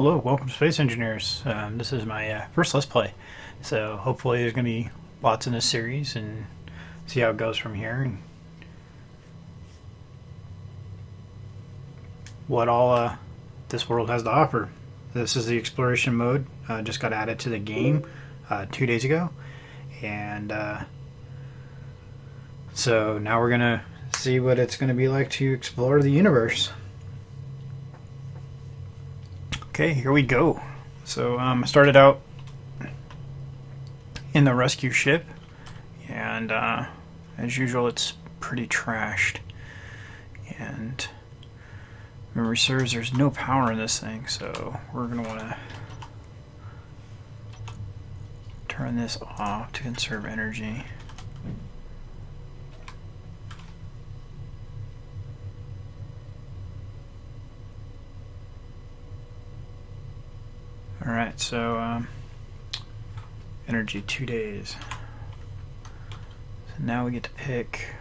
Hello, welcome to Space Engineers. This is my first Let's Play, so hopefully there's going to be lots in this series and see how it goes from here and what all this world has to offer. This is the exploration mode, just got added to the game 2 days ago, and so now we're going to see what it's going to be like to explore the universe. Okay, here we go. So I started out in the rescue ship, and as usual, it's pretty trashed. And memory serves, there's no power in this thing, so we're going to want to turn this off to conserve energy. Alright, so energy 2 days. So now we get to pick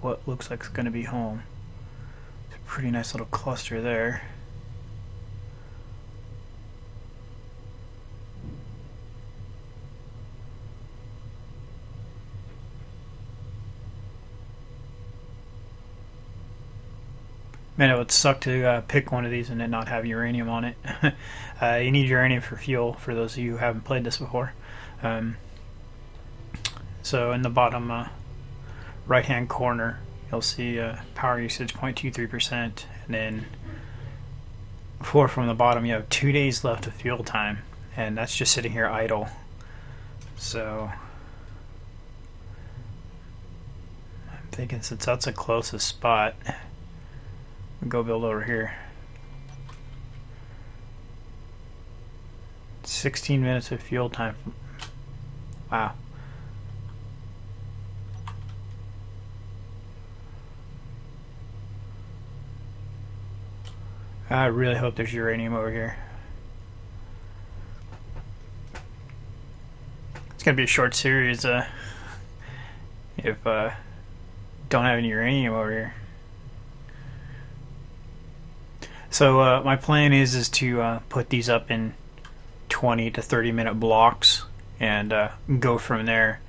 what looks like it's going to be home. It's a pretty nice little cluster there. Man, it would suck to pick one of these and then not have uranium on it. You need uranium for fuel, for those of you who haven't played this before. So in the bottom right hand corner, you'll see power usage 0.23%, and then from the bottom you have 2 days left of fuel time, and that's just sitting here idle. So I'm thinking, since that's the closest spot, we'll go build over here. 16 minutes of fuel time. Wow. I really hope there's uranium over here. It's gonna be a short series if don't have any uranium over here. So my plan is to put these up in 20 to 30 minute blocks and go from there.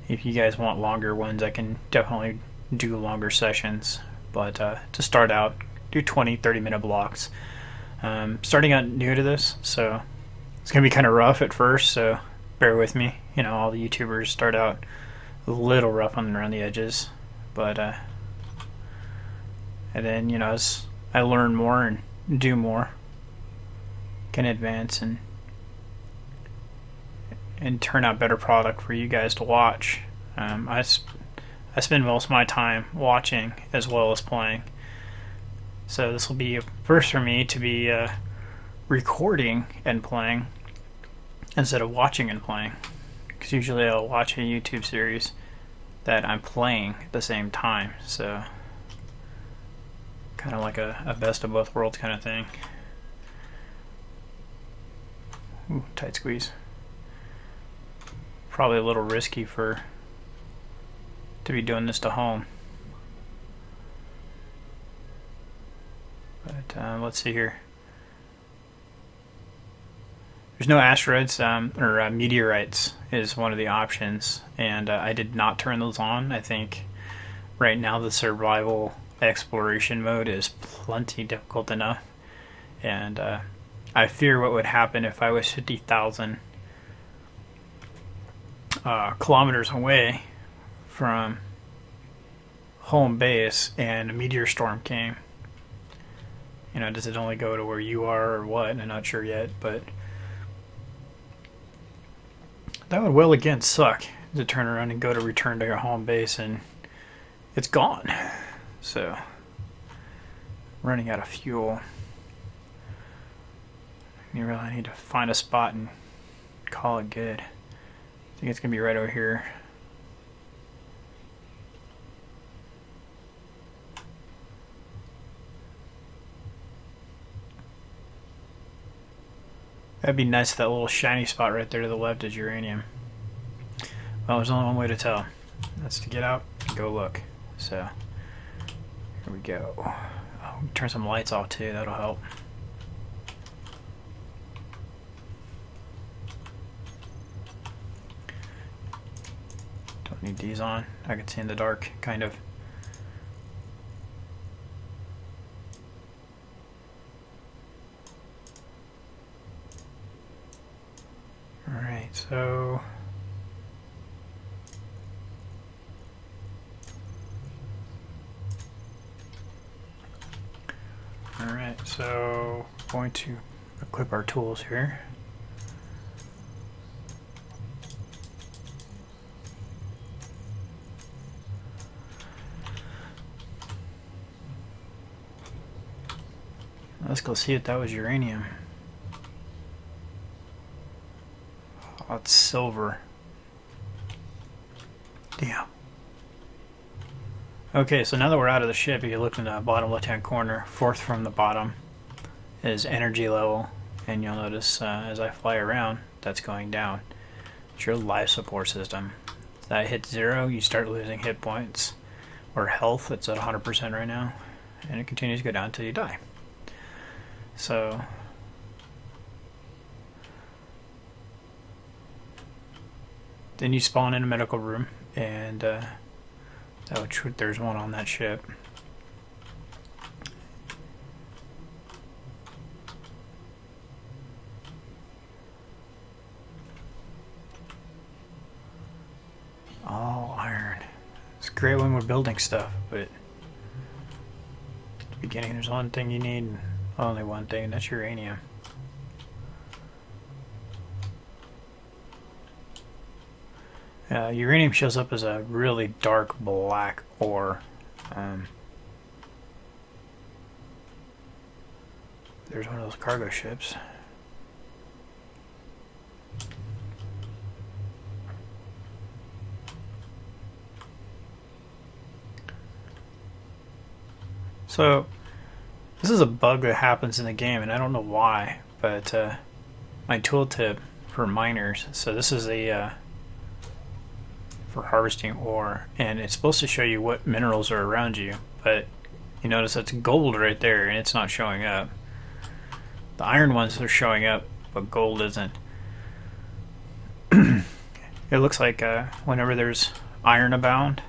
If you guys want longer ones, I can definitely do longer sessions, but to start out, do 20-30 minute blocks. Starting out new to this, so it's gonna be kind of rough at first, so bear with me. You know, all the YouTubers start out a little rough around the edges, but and then, you know, as I learn more and do more, can advance and turn out better product for you guys to watch. I spend most of my time watching as well as playing, so this will be a first for me to be recording and playing instead of watching and playing, because usually I'll watch a YouTube series that I'm playing at the same time, so kind of like a best of both worlds kind of thing. Ooh, tight squeeze. Probably a little risky to be doing this to home. But let's see here. There's no asteroids or meteorites is one of the options, and I did not turn those on. I think right now the survival exploration mode is plenty difficult enough, and I fear what would happen if I was 50,000 kilometers away from home base and a meteor storm came. You know, does it only go to where you are or what? I'm not sure yet, but that would well again suck to turn around and go to return to your home base and it's gone. So, running out of fuel. You really need to find a spot and call it good. I think it's gonna be right over here. That'd be nice if that little shiny spot right there to the left is uranium. Well, there's only one way to tell. That's to get out and go look. So, here we go. Oh, turn some lights off too, that'll help. Need these on. I can see in the dark, kind of. Alright, so... Alright, so we're going to equip our tools here. Let's go see if that was uranium. Oh, it's silver. Damn. Okay, so now that we're out of the ship, if you look in the bottom left-hand corner, fourth from the bottom is energy level, and you'll notice as I fly around, that's going down. It's your life support system. If that hits 0, you start losing hit points, or health. It's at 100% right now, and it continues to go down until you die. So then you spawn in a medical room, and there's one on that ship. All iron. It's great when we're building stuff, but at the beginning there's one thing you need. Only one thing, and that's uranium. Uranium shows up as a really dark black ore. There's one of those cargo ships. So this is a bug that happens in the game, and I don't know why, but my tooltip for miners, so this is a for harvesting ore, and it's supposed to show you what minerals are around you, but you notice that's gold right there, and it's not showing up. The iron ones are showing up, but gold isn't. It looks like whenever there's iron abound,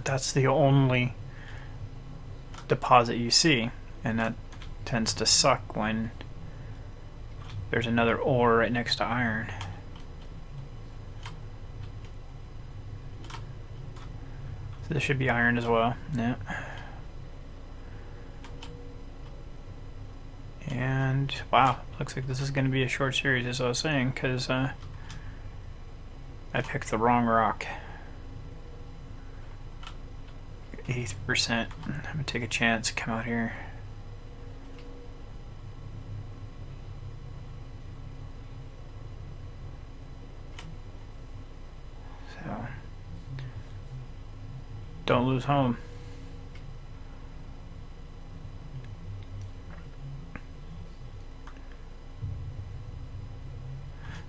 that's the only deposit you see, and that tends to suck when there's another ore right next to iron. So this should be iron as well. Yeah. And wow, looks like this is going to be a short series, as I was saying, because I picked the wrong rock. 80%. I'm gonna take a chance, come out here. So don't lose home.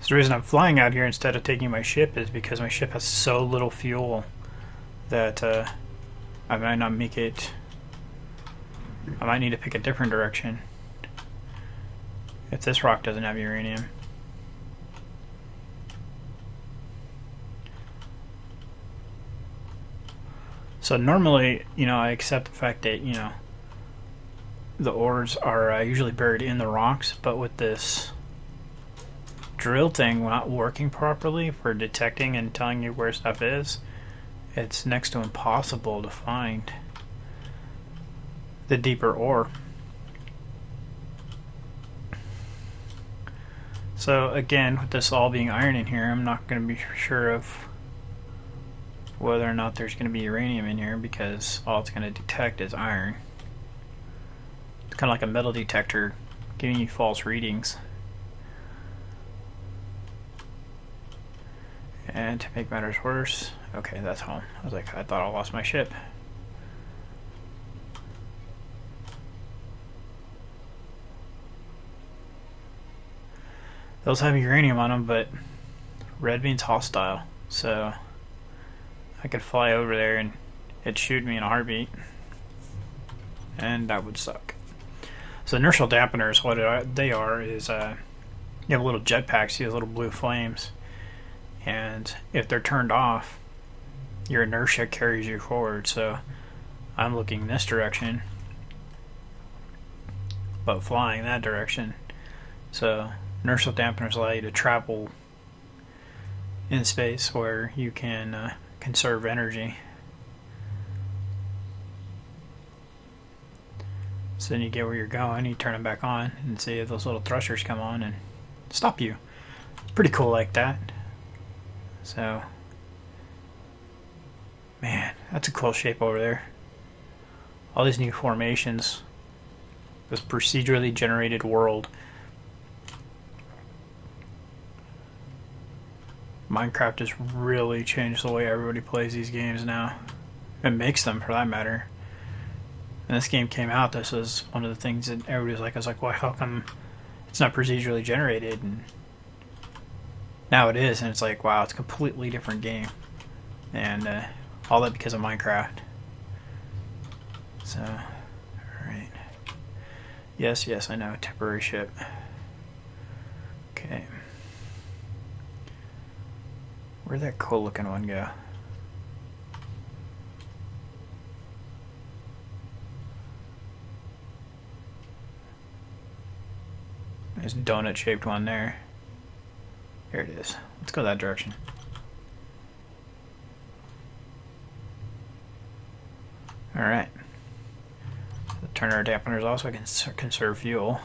So the reason I'm flying out here instead of taking my ship is because my ship has so little fuel that I might not make it. I might need to pick a different direction if this rock doesn't have uranium. So normally, I accept the fact that, the ores are usually buried in the rocks, but with this drill thing not working properly for detecting and telling you where stuff is, it's next to impossible to find the deeper ore. So again, with this all being iron in here, I'm not going to be sure of whether or not there's going to be uranium in here, because all it's going to detect is iron. It's kind of like a metal detector giving you false readings. And to make matters worse, okay, that's home. I was like, I thought I lost my ship. Those have uranium on them, but red means hostile, so I could fly over there and it'd shoot me in a heartbeat, and that would suck. So inertial dampeners, what they are is you have a little jetpack, see those little blue flames, and if they're turned off, your inertia carries you forward. So I'm looking this direction, but flying that direction. So inertial dampeners allow you to travel in space where you can conserve energy. So then you get where you're going, you turn them back on, and see if those little thrusters come on and stop you. Pretty cool like that. So, man, that's a cool shape over there. All these new formations. This procedurally generated world. Minecraft has really changed the way everybody plays these games now. And makes them, for that matter. When this game came out, this was one of the things that everybody was like, I was like, well, how come it's not procedurally generated? And now it is, and it's like, wow, it's a completely different game. And all that because of Minecraft. So, alright. Yes, I know, temporary ship. Okay. Where'd that cool looking one go? There's a donut-shaped one there. There it is. Let's go that direction. Alright. Turn our dampeners off so I can conserve fuel.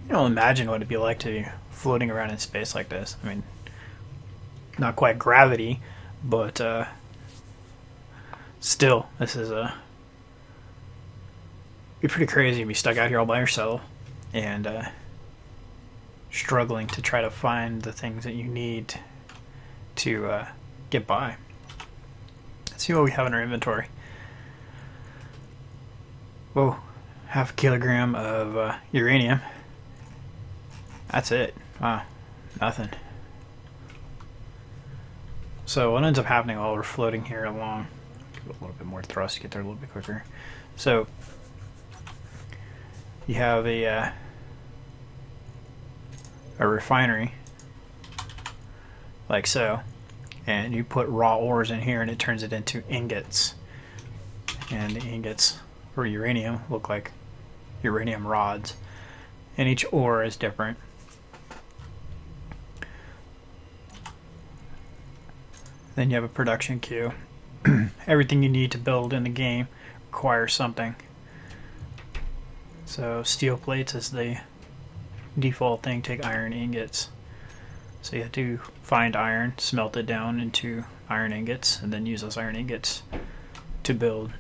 You know, imagine what it'd be like to be floating around in space like this. I mean, not quite gravity, but still, this is be pretty crazy to be stuck out here all by yourself and struggling to try to find the things that you need to get by. Let's see what we have in our inventory. Whoa, half a kilogram of uranium. That's it. Wow, nothing. So what ends up happening while we're floating here along, give it a little bit more thrust to get there a little bit quicker. So you have a refinery, like so, and you put raw ores in here and it turns it into ingots. And the ingots for uranium look like uranium rods. And each ore is different. Then you have a production queue. Everything you need to build in the game requires something. So steel plates is the default thing, take iron ingots. So you have to find iron, smelt it down into iron ingots, and then use those iron ingots to build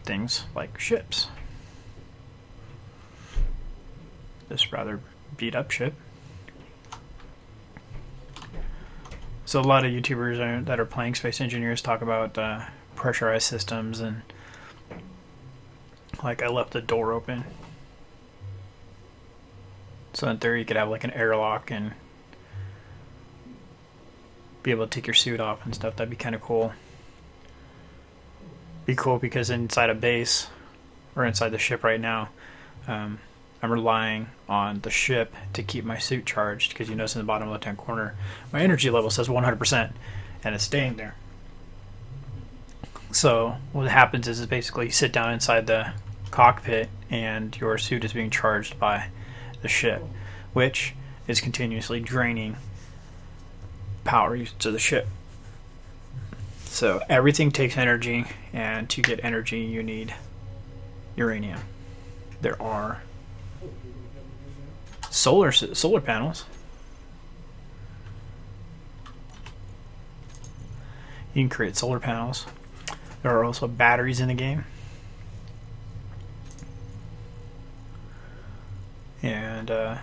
things like ships. This rather beat up ship. So a lot of YouTubers that are playing space engineers talk about pressurized systems, and like I left the door open. So in theory you could have like an airlock and be able to take your suit off and stuff. That'd be kind of cool. Be cool because inside a base or inside the ship right now, I'm relying on the ship to keep my suit charged, because you notice in the bottom left hand corner my energy level says 100% and it's staying there. So what happens is basically you sit down inside the cockpit and your suit is being charged by the ship, which is continuously draining power to the ship. So everything takes energy, and to get energy you need uranium. There are solar panels. You can create solar panels. There are also batteries in the game. And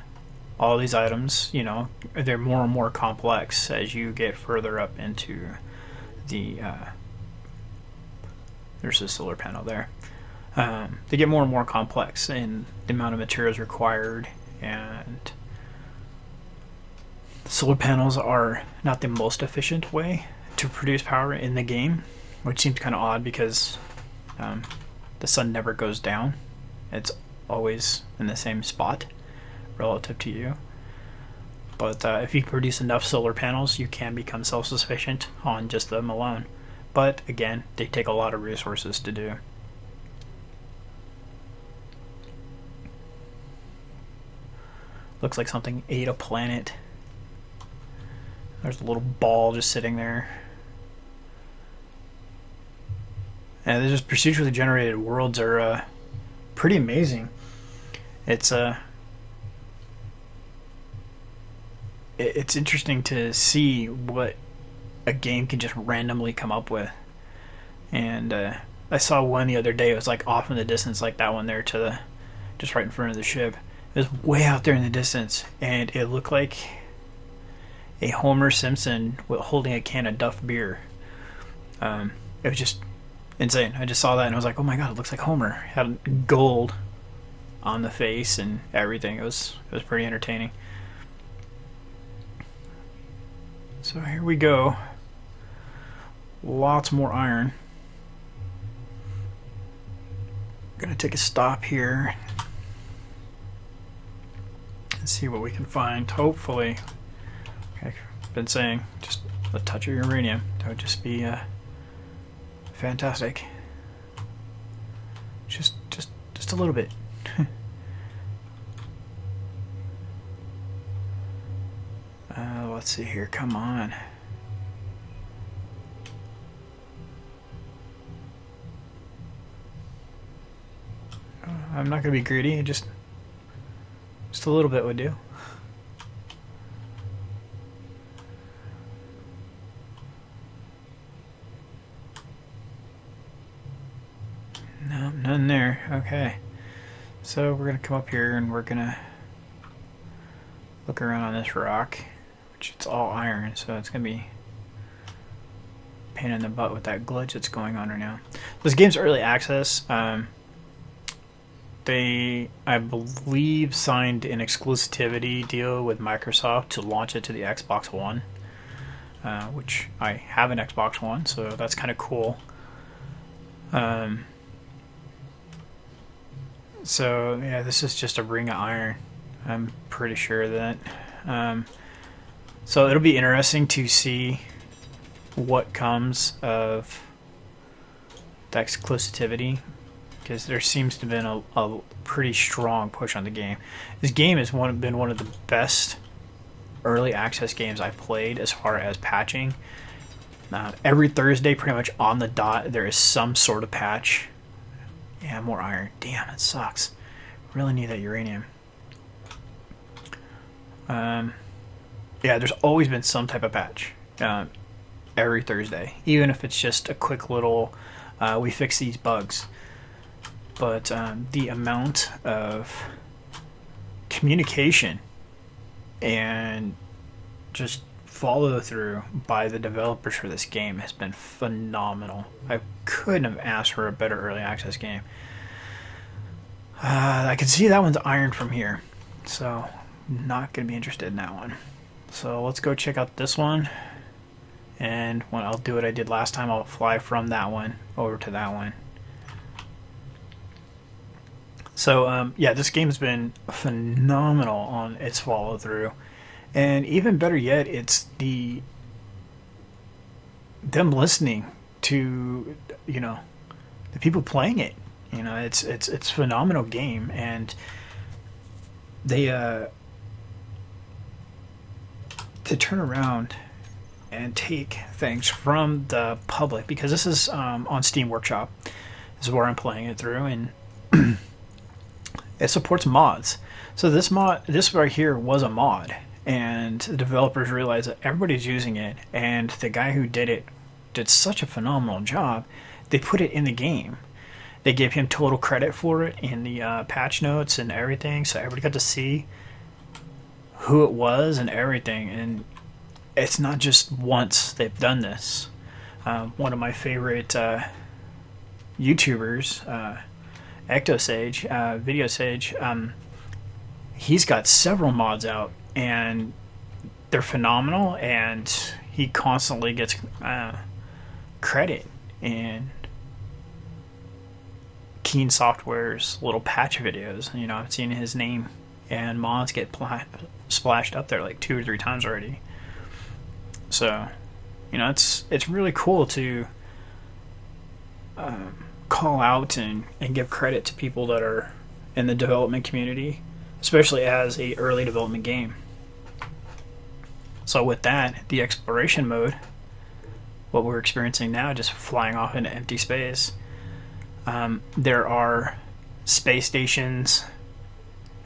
all these items, you know, they're more and more complex as you get further up into the there's a solar panel there. They get more and more complex in the amount of materials required, and solar panels are not the most efficient way to produce power in the game, which seems kind of odd because the sun never goes down. It's always in the same spot relative to you. But if you produce enough solar panels, you can become self-sufficient on just them alone. But again, they take a lot of resources to do. Looks like something ate a planet. There's a little ball just sitting there. And they're just procedurally generated worlds are pretty amazing. It's it's interesting to see what a game can just randomly come up with. And I saw one the other day. It was like off in the distance, like that one there to the just right in front of the ship. It was way out there in the distance, and it looked like a Homer Simpson holding a can of Duff beer. It was just insane. I just saw that and I was like, oh my god, it looks like Homer. It had gold on the face and everything. It was pretty entertaining. So here we go. Lots more iron. Gonna take a stop here and see what we can find. Hopefully, like I've been saying, just a touch of uranium. That would just be fantastic. Just a little bit. Let's see here. Come on. I'm not gonna be greedy. Just a little bit would do. No, none there. Okay. So we're gonna come up here and we're gonna look around on this rock, which it's all iron, so it's gonna be a pain in the butt with that glitch that's going on right now. This game's early access. They, I believe, signed an exclusivity deal with Microsoft to launch it to the Xbox One, which I have an Xbox One, so that's kind of cool. So yeah, this is just a ring of iron. I'm pretty sure of that. So it'll be interesting to see what comes of the exclusivity, because there seems to have been a pretty strong push on the game. This game has been one of the best early access games I've played as far as patching. Every Thursday, pretty much on the dot, there is some sort of patch. Yeah, more iron. Damn, it sucks. Really need that uranium. Yeah, there's always been some type of patch every Thursday, even if it's just a quick little we fix these bugs. But the amount of communication and just follow through by the developers for this game has been phenomenal. I couldn't have asked for a better early access game. I can see that one's iron from here, so not going to be interested in that one. So let's go check out this one, and when I'll do what I did last time, I'll fly from that one over to that one. So yeah, this game's been phenomenal on its follow through, and even better yet, it's them listening to, you know, the people playing it. You know, it's a phenomenal game, and they to turn around and take things from the public, because this is on Steam Workshop. This is where I'm playing it through, and it supports mods. So this right here was a mod, and the developers realized that everybody's using it, and the guy who did it did such a phenomenal job. They put it in the game. They gave him total credit for it in the patch notes and everything, so everybody got to see who it was and everything. And it's not just once they've done this. One of my favorite YouTubers, Ectosage, Video Sage, he's got several mods out, and they're phenomenal, and he constantly gets credit in Keen Software's little patch videos. You know, I've seen his name and moths get splashed up there like 2 or 3 times already. So, it's really cool to call out and give credit to people that are in the development community, especially as a early development game. So with that, the exploration mode, what we're experiencing now, just flying off into empty space, there are space stations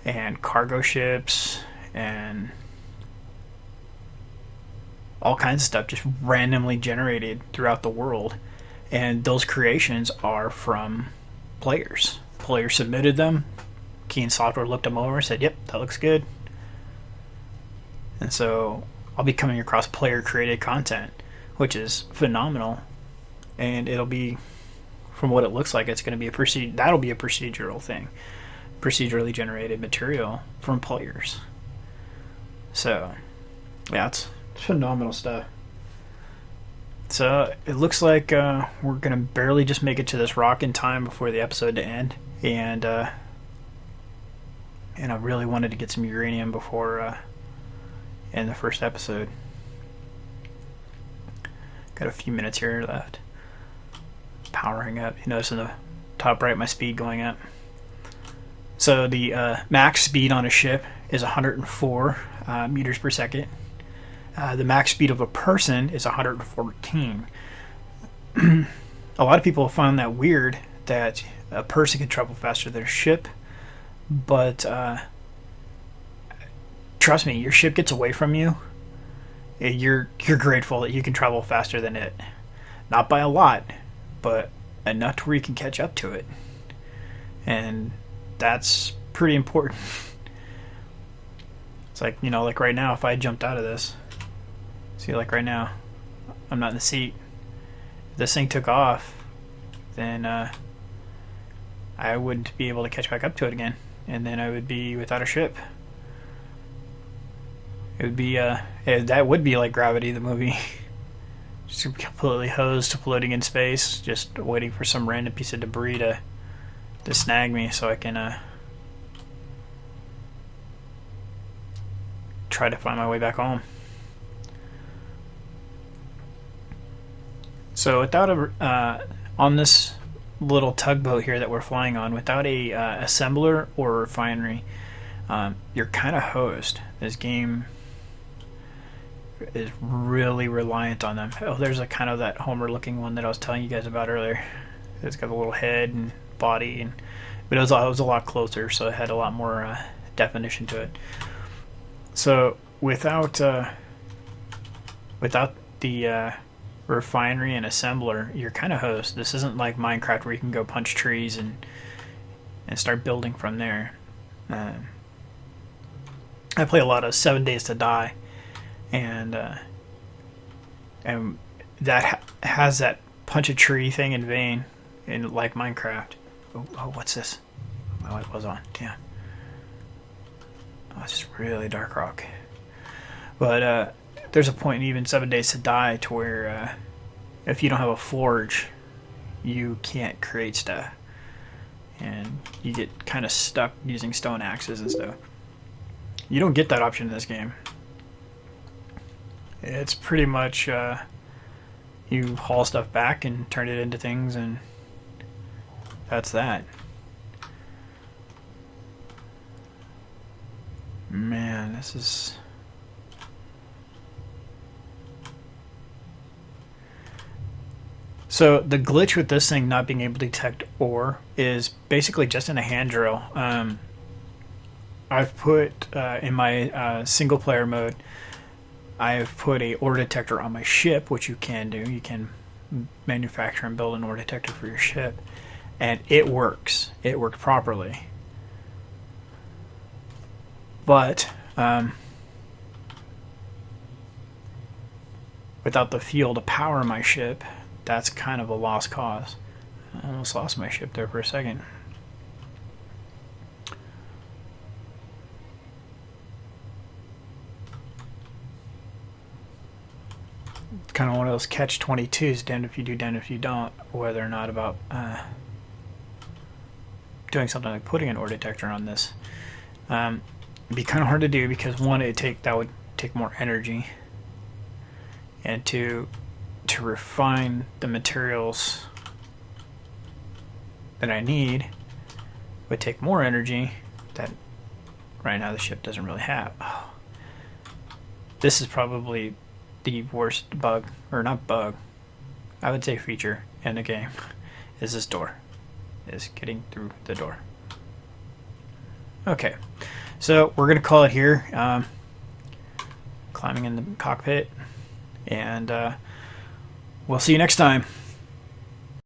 and cargo ships and all kinds of stuff just randomly generated throughout the world. And those creations are from players. Players submitted them. Keen Software looked them over and said, yep, that looks good. And so I'll be coming across player-created content, which is phenomenal. And it'll be, from what it looks like, it's going to be that'll be a procedural thing. Procedurally generated material from players. So, yeah, it's phenomenal stuff. So it looks like we're gonna barely just make it to this rock in time before the episode to end, and I really wanted to get some uranium before in the first episode. Got a few minutes here left. Powering up. You notice in the top right my speed going up. So the max speed on a ship is 104 meters per second. The max speed of a person is 114. A lot of people find that weird that a person can travel faster than a ship, but trust me, your ship gets away from you. You're grateful that you can travel faster than it. Not by a lot, but enough to where you can catch up to it. And that's pretty important. It's like, like right now, if I jumped out of this, see, like right now, I'm not in the seat. If this thing took off, then I wouldn't be able to catch back up to it again, and then I would be without a ship. It would be that would be like Gravity, the movie, just completely hosed, floating in space, just waiting for some random piece of debris to snag me, so I can try to find my way back home. So without on this little tugboat here that we're flying on, without a assembler or refinery, you're kind of hosed. This game is really reliant on them. Oh, there's a kind of that Homer-looking one that I was telling you guys about earlier. It's got a little head and body, but it was a lot closer, so it had a lot more definition to it. So without the refinery and assembler, you're kind of hosed. This isn't like Minecraft where you can go punch trees and start building from there. I play a lot of 7 Days to Die, and that has that punch a tree thing in vain, in like Minecraft. Oh, what's this? My light was on. Damn. Oh, it's just really dark rock. But there's a point in even 7 Days to Die to where if you don't have a forge, you can't create stuff, and you get kind of stuck using stone axes and stuff. You don't get that option in this game. It's pretty much you haul stuff back and turn it into things, and that's that. Man, this is... So the glitch with this thing not being able to detect ore is basically just in a hand drill. I've put in my single player mode, I've put a ore detector on my ship, which you can do. You can manufacture and build an ore detector for your ship, and it works. It worked properly. But without the fuel to power my ship, that's kind of a lost cause. I almost lost my ship there for a second. It's kind of one of those catch-22s, damned if you do, damned if you don't, whether or not about doing something like putting an ore detector on this. it'd be kind of hard to do because one, that would take more energy, and to refine the materials that I need would take more energy that right now the ship doesn't really have. Oh. This is probably the worst bug, or not bug, I would say feature in the game, is this door, is getting through the door. Okay, so we're gonna call it here. Climbing in the cockpit, and we'll see you next time.